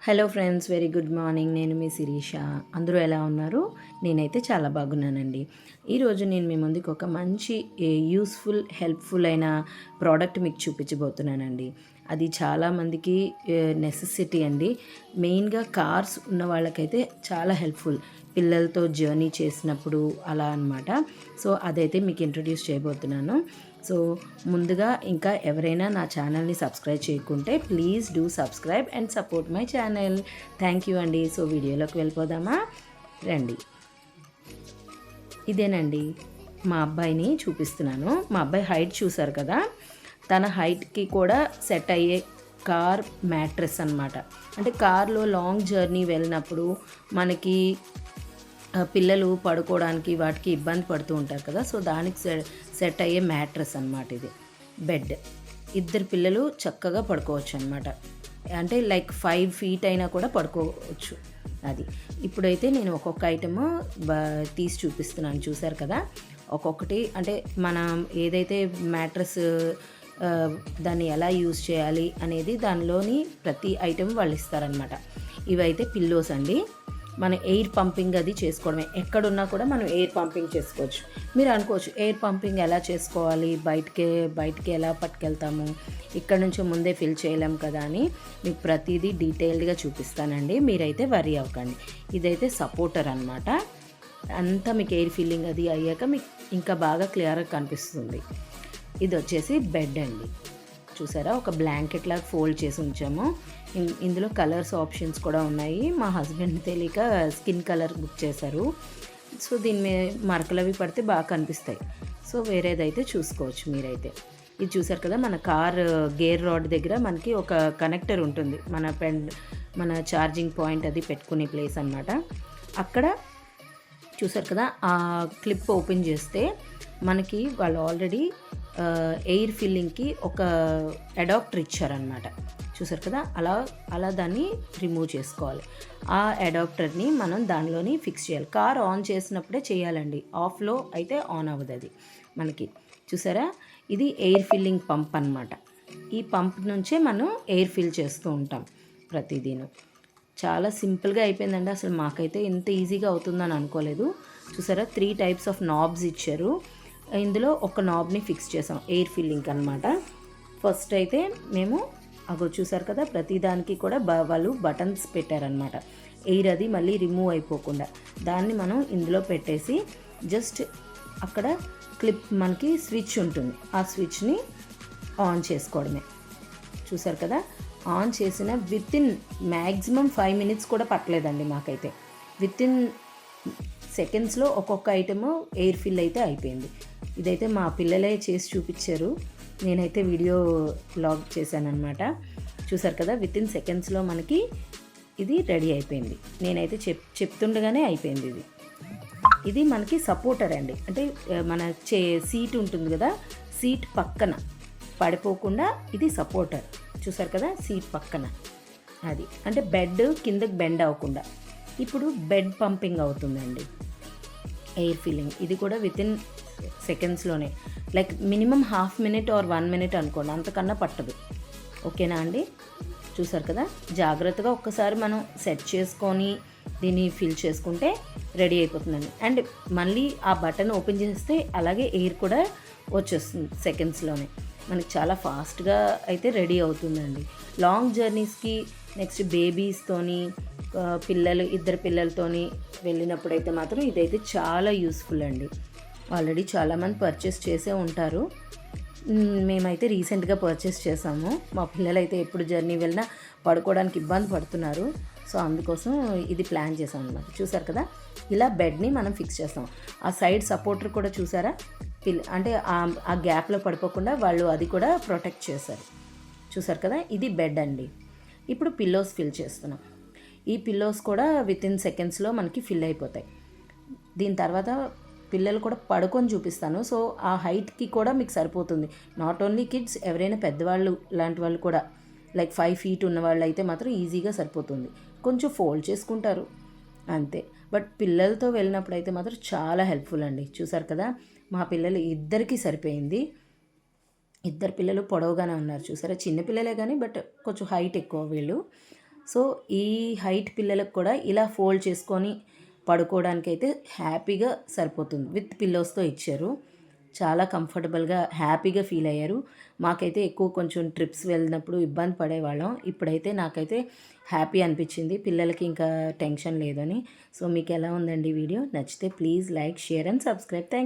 Hello friends, very good morning. నేను మీ శిరీష. అందరూ ఎలా ఉన్నారు? నేనైతే చాలా బాగున్నానండి. ఈరోజు నేను మీ ముందుకు ఒక మంచి యూస్ఫుల్, హెల్ప్ఫుల్ అయిన ప్రోడక్ట్ మీకు చూపించబోతున్నానండి. అది చాలామందికి నెసెసిటీ అండి. మెయిన్గా కార్స్ ఉన్న వాళ్ళకైతే చాలా హెల్ప్ఫుల్. పిల్లలతో జర్నీ చేసినప్పుడు అలా అనమాట. సో అదైతే మీకు ఇంట్రడ్యూస్ చేయబోతున్నాను. సో ముందుగా ఇంకా ఎవరైనా నా ఛానల్ని సబ్స్క్రైబ్ చేయకుంటే please do subscribe and support my channel. Thank you అండి. సో వీడియోలోకి వెళ్ళిపోదామా? రండి. ఇదేనండి మా అబ్బాయిని చూపిస్తున్నాను. మా అబ్బాయి హైట్ చూసారు కదా, తన హైట్కి కూడా సెట్ అయ్యే కార్ మ్యాట్రెస్ అనమాట. అంటే కార్లో లాంగ్ జర్నీ వెళ్ళినప్పుడు మనకి పిల్లలు పడుకోవడానికి వాటికి ఇబ్బంది పడుతూ ఉంటారు కదా, సో దానికి సెట్ అయ్యే మ్యాట్రెస్ అనమాట ఇది. బెడ్, ఇద్దరు పిల్లలు చక్కగా పడుకోవచ్చు అనమాట. అంటే లైక్ 5 feet అయినా కూడా పడుకోవచ్చు అది. ఇప్పుడైతే నేను ఒక్కొక్క ఐటమ్ తీసి చూపిస్తున్నాను. చూసారు కదా, ఒక్కొక్కటి అంటే మనం ఏదైతే మ్యాట్రెస్ దాన్ని ఎలా యూజ్ చేయాలి అనేది దానిలోని ప్రతి ఐటెం వాళ్ళు ఇస్తారనమాట. ఇవైతే పిల్లోస్ అండి. మనం ఎయిర్ పంపింగ్ అది చేసుకోవడమే. ఎక్కడున్నా కూడా మనం ఎయిర్ పంపింగ్ చేసుకోవచ్చు. మీరు అనుకోవచ్చు ఎయిర్ పంపింగ్ ఎలా చేసుకోవాలి, బయటికి ఎలా పట్టుకెళ్తాము, ఇక్కడ నుంచి ముందే ఫిల్ చేయలేం కదా అని మీకు ప్రతిదీ డీటెయిల్డ్గా చూపిస్తానండి. మీరైతే వరీ అవ్వకండి. ఇదైతే సపోర్టర్ అనమాట. అంతా మీకు ఎయిర్ ఫిల్లింగ్ అది అయ్యాక మీకు ఇంకా బాగా క్లియర్గా కనిపిస్తుంది. ఇది వచ్చేసి బెడ్ అండి. చూసారా, ఒక బ్లాంకెట్ లాగా ఫోల్డ్ చేసి ఉంచాము. ఇందులో కలర్స్ ఆప్షన్స్ కూడా ఉన్నాయి. మా హస్బెండ్ తెలియక స్కిన్ కలర్ బుక్ చేశారు. సో దీని మీద మరకలు అవి పడితే బాగా కనిపిస్తాయి. సో వేరేదైతే చూసుకోవచ్చు మీరైతే. ఇది చూసారు కదా, మన కార్ గేర్ రాడ్ దగ్గర మనకి ఒక కనెక్టర్ ఉంటుంది. మన ఛార్జింగ్ పాయింట్ అది పెట్టుకునే ప్లేస్ అనమాట. అక్కడ చూసారు కదా, ఆ క్లిప్ ఓపెన్ చేస్తే మనకి వాళ్ళు ఆల్రెడీ ఎయిర్ ఫిల్లింగ్కి ఒక అడాప్టర్ ఇచ్చారనమాట. చూసారు కదా, అలా దాన్ని రిమూవ్ చేసుకోవాలి. ఆ అడాప్టర్ని మనం దానిలోని ఫిక్స్ చేయాలి. కార్ ఆన్ చేసినప్పుడే చేయాలండి, ఆఫ్లో అయితే ఆన్ అవ్వదు అది మనకి. చూసారా, ఇది ఎయిర్ ఫిల్లింగ్ పంప్ అనమాట. ఈ పంప్ నుంచే మనం ఎయిర్ ఫిల్ చేస్తూ ఉంటాం ప్రతిదీను. చాలా సింపుల్గా అయిపోయిందండి. అసలు మాకైతే ఇంత ఈజీగా అవుతుందని అనుకోలేదు. చూసారా, 3 types ఆఫ్ నాబ్స్ ఇచ్చారు. ఇందులో ఒక నాబ్ని ఫిక్స్ చేసాం, ఎయిర్ ఫిల్లింగ్ అనమాట. ఫస్ట్ అయితే మేము చూసారు కదా, ప్రతిదానికి కూడా వాళ్ళు బటన్స్ పెట్టారనమాట. ఎయిర్ అది మళ్ళీ రిమూవ్ అయిపోకుండా దాన్ని మనం ఇందులో పెట్టేసి జస్ట్ అక్కడ క్లిప్ మనకి స్విచ్ ఉంటుంది, ఆ స్విచ్ని ఆన్ చేసుకోవడమే. చూసారు కదా, ఆన్ చేసిన వితిన్ మ్యాక్సిమం 5 minutes కూడా పట్టలేదండి మాకైతే. వితిన్ సెకండ్స్లో ఒక్కొక్క ఐటము ఎయిర్ ఫిల్ అయితే అయిపోయింది. ఇదైతే మా పిల్లలే చేసి చూపించారు, నేనైతే వీడియో లాగ్ చేశానమాట. చూసారు కదా, వితిన్ సెకండ్స్లో మనకి ఇది రెడీ అయిపోయింది. నేనైతే చెప్తుండగానే అయిపోయింది. ఇది మనకి సపోర్టర్ అండి. అంటే మన సీట్ ఉంటుంది కదా, సీట్ పక్కన పడిపోకుండా ఇది సపోర్టర్. చూసారు కదా, సీట్ పక్కన అది, అంటే బెడ్ కిందకి బెండ్ అవ్వకుండా. ఇప్పుడు బెడ్ పంపింగ్ అవుతుందండి, ఎయిర్ ఫిల్లింగ్. ఇది కూడా వితిన్ సెకండ్స్లోనే, like minimum 1/2 minute or 1 minute అనుకోండి, అంతకన్నా పట్టదు. ఓకేనా అండి? చూసారు కదా, జాగ్రత్తగా ఒక్కసారి మనం సెట్ చేసుకొని దీన్ని ఫిల్ చేసుకుంటే రెడీ అయిపోతుందండి. అండ్ మళ్ళీ ఆ బటన్ ఓపెన్ చేస్తే అలాగే ఎయిర్ కూడా వచ్చేస్తుంది సెకండ్స్లోనే. మనకి చాలా ఫాస్ట్గా అయితే రెడీ అవుతుందండి. లాంగ్ జర్నీస్కి, నెక్స్ట్ బేబీస్తోని, ఇద్దరు పిల్లలతోని వెళ్ళినప్పుడైతే మాత్రం ఇదైతే చాలా యూస్ఫుల్ అండి. ఆల్రెడీ చాలామంది పర్చేస్ చేసే ఉంటారు. మేమైతే రీసెంట్గా పర్చేస్ చేసాము. మా పిల్లలైతే ఎప్పుడు జర్నీ వెళ్ళినా పడుకోవడానికి ఇబ్బంది పడుతున్నారు. సో అందుకోసం ఇది ప్లాన్ చేసాం అనమాట. చూసారు కదా, ఇలా బెడ్ని మనం ఫిక్స్ చేస్తాం. ఆ సైడ్ సపోర్టర్ కూడా చూసారా, అంటే ఆ గ్యాప్లో పడిపోకుండా వాళ్ళు అది కూడా ప్రొటెక్ట్ చేశారు. చూసారు కదా, ఇది బెడ్ అండి. ఇప్పుడు పిల్లోస్ ఫిల్ చేస్తున్నాం. ఈ పిల్లోస్ కూడా వితిన్ సెకండ్స్లో మనకి ఫిల్ అయిపోతాయి. దీని తర్వాత పిల్లలు కూడా పడుకొని చూపిస్తాను. సో ఆ హైట్కి కూడా మీకు సరిపోతుంది. నాట్ ఓన్లీ కిడ్స్, ఎవరైనా పెద్దవాళ్ళు లాంటి వాళ్ళు కూడా, లైక్ 5 feet ఉన్న వాళ్ళు అయితే మాత్రం ఈజీగా సరిపోతుంది. కొంచెం ఫోల్డ్ చేసుకుంటారు అంతే. బట్ పిల్లలతో వెళ్ళినప్పుడు అయితే మాత్రం చాలా హెల్ప్ఫుల్ అండి. చూసారు కదా, మా పిల్లలు ఇద్దరికీ సరిపోయింది. ఇద్దరు పిల్లలు పొడవుగానే ఉన్నారు. చూసారా, చిన్న పిల్లలే కానీ బట్ కొంచెం హైట్ ఎక్కువ వీళ్ళు. సో ఈ హైట్ పిల్లలకు కూడా ఇలా ఫోల్డ్ చేసుకొని పడుకోవడానికి అయితే హ్యాపీగా సరిపోతుంది. విత్ పిల్లోస్తో ఇచ్చారు. చాలా కంఫర్టబుల్గా హ్యాపీగా ఫీల్ అయ్యారు. మాకైతే ఎక్కువ కొంచెం ట్రిప్స్ వెళ్ళినప్పుడు ఇబ్బంది పడేవాళ్ళం. ఇప్పుడైతే నాకైతే హ్యాపీ అనిపించింది, పిల్లలకి ఇంకా టెన్షన్ లేదని. సో మీకు ఎలా ఉందండి వీడియో? నచ్చితే please like, share and subscribe. Thank